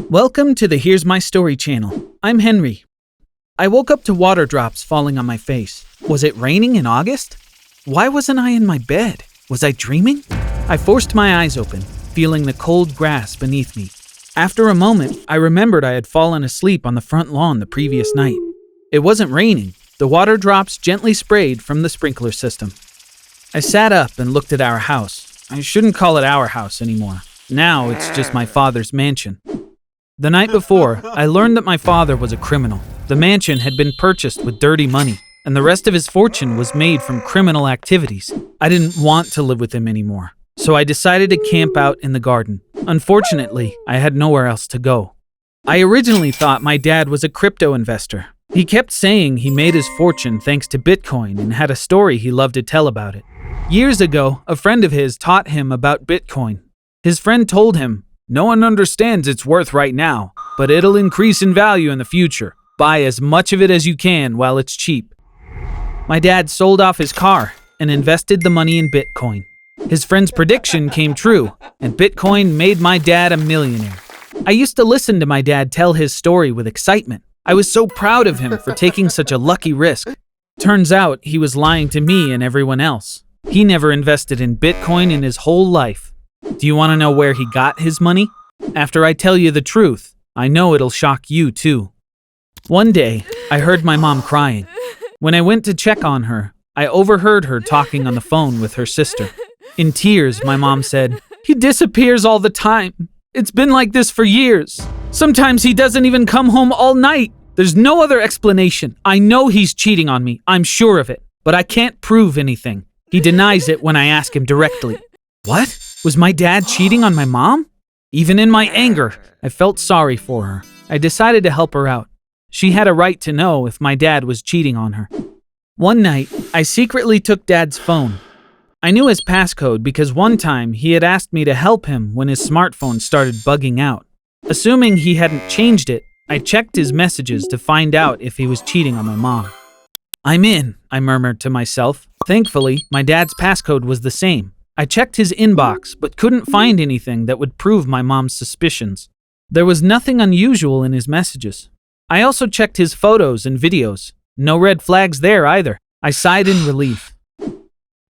Welcome to the Here's My Story channel. I'm Henry. I woke up to water drops falling on my face. Was it raining in August? Why wasn't I in my bed? Was I dreaming? I forced my eyes open, feeling the cold grass beneath me. After a moment, I remembered I had fallen asleep on the front lawn the previous night. It wasn't raining. The water drops gently sprayed from the sprinkler system. I sat up and looked at our house. I shouldn't call it our house anymore. Now it's just my father's mansion. The night before, I learned that my father was a criminal. The mansion had been purchased with dirty money, and the rest of his fortune was made from criminal activities. I didn't want to live with him anymore, so I decided to camp out in the garden. Unfortunately, I had nowhere else to go. I originally thought my dad was a crypto investor. He kept saying he made his fortune thanks to Bitcoin and had a story he loved to tell about it. Years ago, a friend of his taught him about Bitcoin. His friend told him, "No one understands its worth right now, but it'll increase in value in the future. Buy as much of it as you can while it's cheap." My dad sold off his car and invested the money in Bitcoin. His friend's prediction came true, and Bitcoin made my dad a millionaire. I used to listen to my dad tell his story with excitement. I was so proud of him for taking such a lucky risk. Turns out he was lying to me and everyone else. He never invested in Bitcoin in his whole life. Do you want to know where he got his money? After I tell you the truth, I know it'll shock you too. One day, I heard my mom crying. When I went to check on her, I overheard her talking on the phone with her sister. In tears, my mom said, "He disappears all the time. It's been like this for years. Sometimes he doesn't even come home all night. There's no other explanation. I know he's cheating on me. I'm sure of it. But I can't prove anything. He denies it when I ask him directly." What? Was my dad cheating on my mom? Even in my anger, I felt sorry for her. I decided to help her out. She had a right to know if my dad was cheating on her. One night, I secretly took Dad's phone. I knew his passcode because one time he had asked me to help him when his smartphone started bugging out. Assuming he hadn't changed it, I checked his messages to find out if he was cheating on my mom. "I'm in," I murmured to myself. Thankfully, my dad's passcode was the same. I checked his inbox, but couldn't find anything that would prove my mom's suspicions. There was nothing unusual in his messages. I also checked his photos and videos. No red flags there either. I sighed in relief.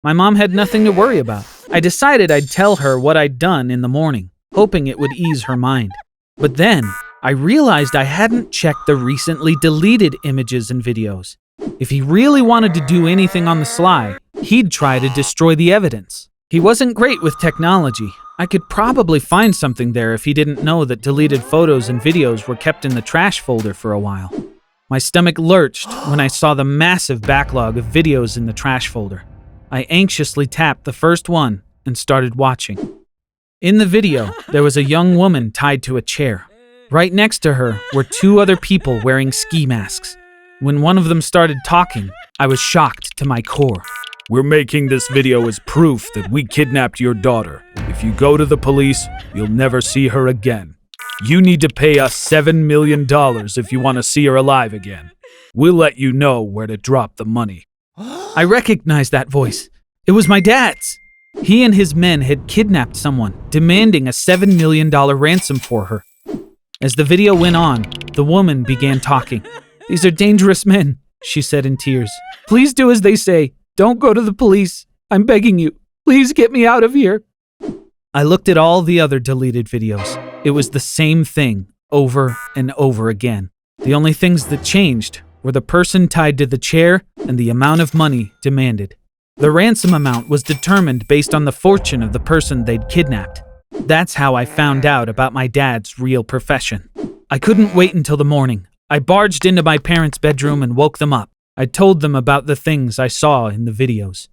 My mom had nothing to worry about. I decided I'd tell her what I'd done in the morning, hoping it would ease her mind. But then, I realized I hadn't checked the recently deleted images and videos. If he really wanted to do anything on the sly, he'd try to destroy the evidence. He wasn't great with technology. I could probably find something there if he didn't know that deleted photos and videos were kept in the trash folder for a while. My stomach lurched when I saw the massive backlog of videos in the trash folder. I anxiously tapped the first one and started watching. In the video, there was a young woman tied to a chair. Right next to her were two other people wearing ski masks. When one of them started talking, I was shocked to my core. "We're making this video as proof that we kidnapped your daughter. If you go to the police, you'll never see her again. You need to pay us $7 million if you want to see her alive again. We'll let you know where to drop the money." I recognized that voice. It was my dad's. He and his men had kidnapped someone, demanding a $7 million ransom for her. As the video went on, the woman began talking. "These are dangerous men," she said in tears. "Please do as they say. Don't go to the police. I'm begging you. Please get me out of here." I looked at all the other deleted videos. It was the same thing, over and over again. The only things that changed were the person tied to the chair and the amount of money demanded. The ransom amount was determined based on the fortune of the person they'd kidnapped. That's how I found out about my dad's real profession. I couldn't wait until the morning. I barged into my parents' bedroom and woke them up. I told them about the things I saw in the videos.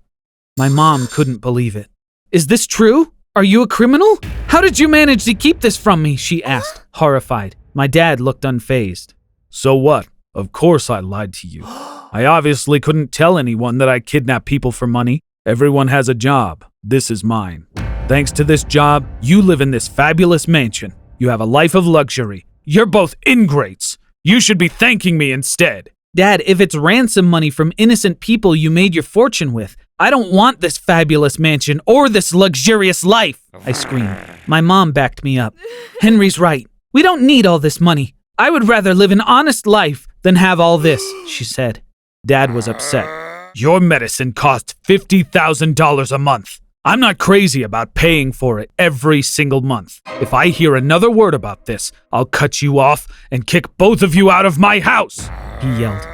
My mom couldn't believe it. "Is this true? Are you a criminal? How did you manage to keep this from me?" she asked, horrified. My dad looked unfazed. "So what? Of course I lied to you. I obviously couldn't tell anyone that I kidnap people for money. Everyone has a job. This is mine. Thanks to this job, you live in this fabulous mansion. You have a life of luxury. You're both ingrates. You should be thanking me instead." "Dad, if it's ransom money from innocent people you made your fortune with, I don't want this fabulous mansion or this luxurious life," I screamed. My mom backed me up. "Henry's right. We don't need all this money. I would rather live an honest life than have all this, she said. Dad was upset. Your medicine costs $50,000 a month. I'm not crazy about paying for it every single month. If I hear another word about this, I'll cut you off and kick both of you out of my house, he yelled.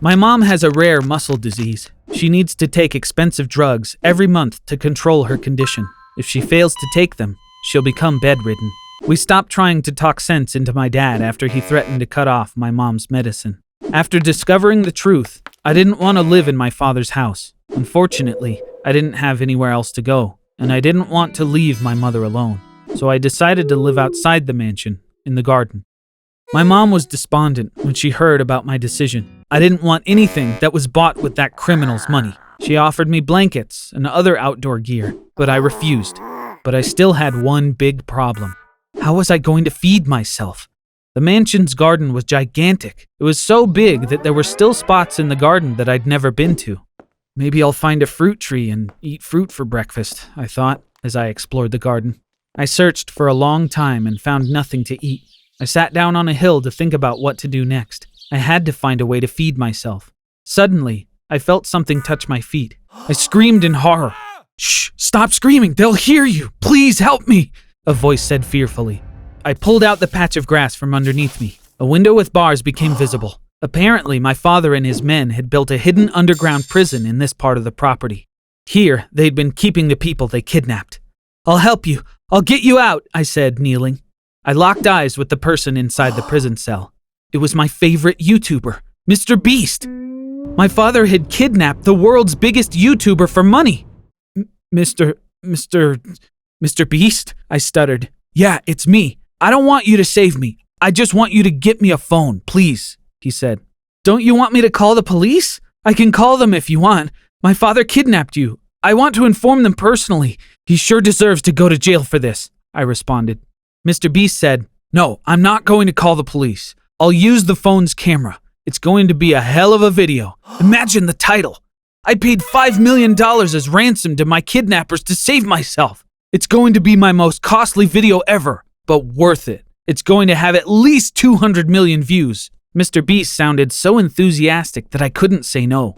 My mom has a rare muscle disease. She needs to take expensive drugs every month to control her condition. If she fails to take them, she'll become bedridden. We stopped trying to talk sense into my dad after he threatened to cut off my mom's medicine. After discovering the truth, I didn't want to live in my father's house. Unfortunately, I didn't have anywhere else to go, and I didn't want to leave my mother alone. So I decided to live outside the mansion, in the garden. My mom was despondent when she heard about my decision. I didn't want anything that was bought with that criminal's money. She offered me blankets and other outdoor gear, but I refused. But I still had one big problem. How was I going to feed myself? The mansion's garden was gigantic. It was so big that there were still spots in the garden that I'd never been to. Maybe I'll find a fruit tree and eat fruit for breakfast, I thought, as I explored the garden. I searched for a long time and found nothing to eat. I sat down on a hill to think about what to do next. I had to find a way to feed myself. Suddenly, I felt something touch my feet. I screamed in horror. "Shh! Stop screaming! They'll hear you! Please help me!" a voice said fearfully. I pulled out the patch of grass from underneath me. A window with bars became visible. Apparently, my father and his men had built a hidden underground prison in this part of the property. Here, they'd been keeping the people they kidnapped. "I'll help you. I'll get you out," I said, kneeling. I locked eyes with the person inside the prison cell. It was my favorite YouTuber, Mr. Beast. My father had kidnapped the world's biggest YouTuber for money. Mr. Beast? I stuttered. "Yeah, it's me. I don't want you to save me. I just want you to get me a phone, please," he said. "Don't you want me to call the police? I can call them if you want. My father kidnapped you. I want to inform them personally. He sure deserves to go to jail for this," I responded. Mr. Beast said, "No, I'm not going to call the police. I'll use the phone's camera. It's going to be a hell of a video. Imagine the title. I paid $5 million as ransom to my kidnappers to save myself. It's going to be my most costly video ever, but worth it. It's going to have at least 200 million views." Mr. Beast sounded so enthusiastic that I couldn't say no.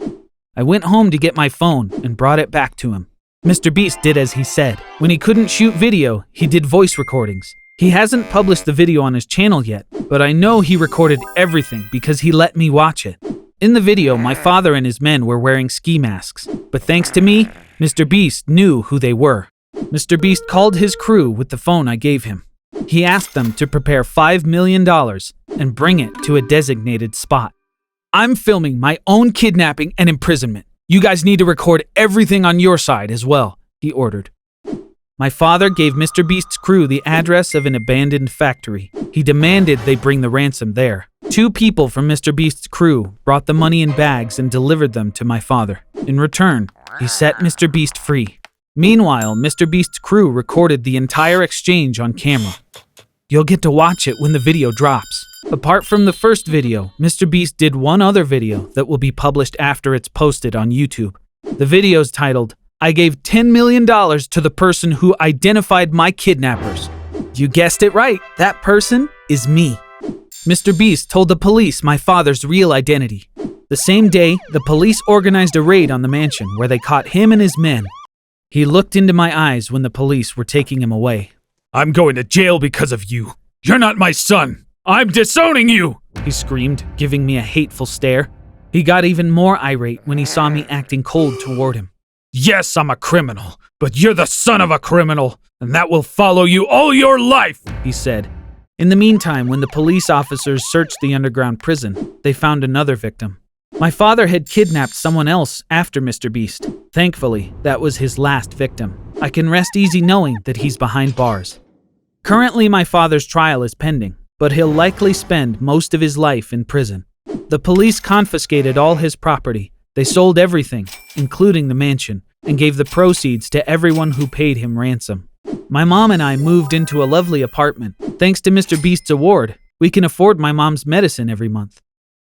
I went home to get my phone and brought it back to him. Mr. Beast did as he said. When he couldn't shoot video, he did voice recordings. He hasn't published the video on his channel yet, but I know he recorded everything because he let me watch it. In the video, my father and his men were wearing ski masks, but thanks to me, Mr. Beast knew who they were. Mr. Beast called his crew with the phone I gave him. He asked them to prepare $5 million and bring it to a designated spot. "I'm filming my own kidnapping and imprisonment. You guys need to record everything on your side as well," he ordered. My father gave Mr. Beast's crew the address of an abandoned factory. He demanded they bring the ransom there. 2 people from Mr. Beast's crew brought the money in bags and delivered them to my father. In return, he set Mr. Beast free. Meanwhile, Mr. Beast's crew recorded the entire exchange on camera. You'll get to watch it when the video drops. Apart from the first video, Mr. Beast did one other video that will be published after it's posted on YouTube. The video's titled, "I gave $10 million to the person who identified my kidnappers." You guessed it right, that person is me. Mr. Beast told the police my father's real identity. The same day, the police organized a raid on the mansion where they caught him and his men. He looked into my eyes when the police were taking him away. "I'm going to jail because of you. You're not my son. I'm disowning you," he screamed, giving me a hateful stare. He got even more irate when he saw me acting cold toward him. "Yes, I'm a criminal, but you're the son of a criminal, and that will follow you all your life," he said. In the meantime, when the police officers searched the underground prison, they found another victim. My father had kidnapped someone else after Mr. Beast. Thankfully, that was his last victim. I can rest easy knowing that he's behind bars. Currently, my father's trial is pending, but he'll likely spend most of his life in prison. The police confiscated all his property. They sold everything, including the mansion, and gave the proceeds to everyone who paid him ransom. My mom and I moved into a lovely apartment. Thanks to Mr. Beast's award, we can afford my mom's medicine every month.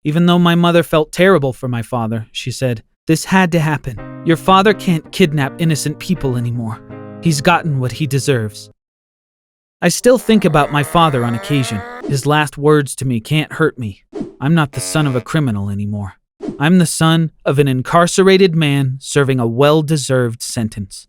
Even though my mother felt terrible for my father, she said, "This had to happen. Your father can't kidnap innocent people anymore. He's gotten what he deserves." I still think about my father on occasion. His last words to me can't hurt me. I'm not the son of a criminal anymore. I'm the son of an incarcerated man serving a well-deserved sentence.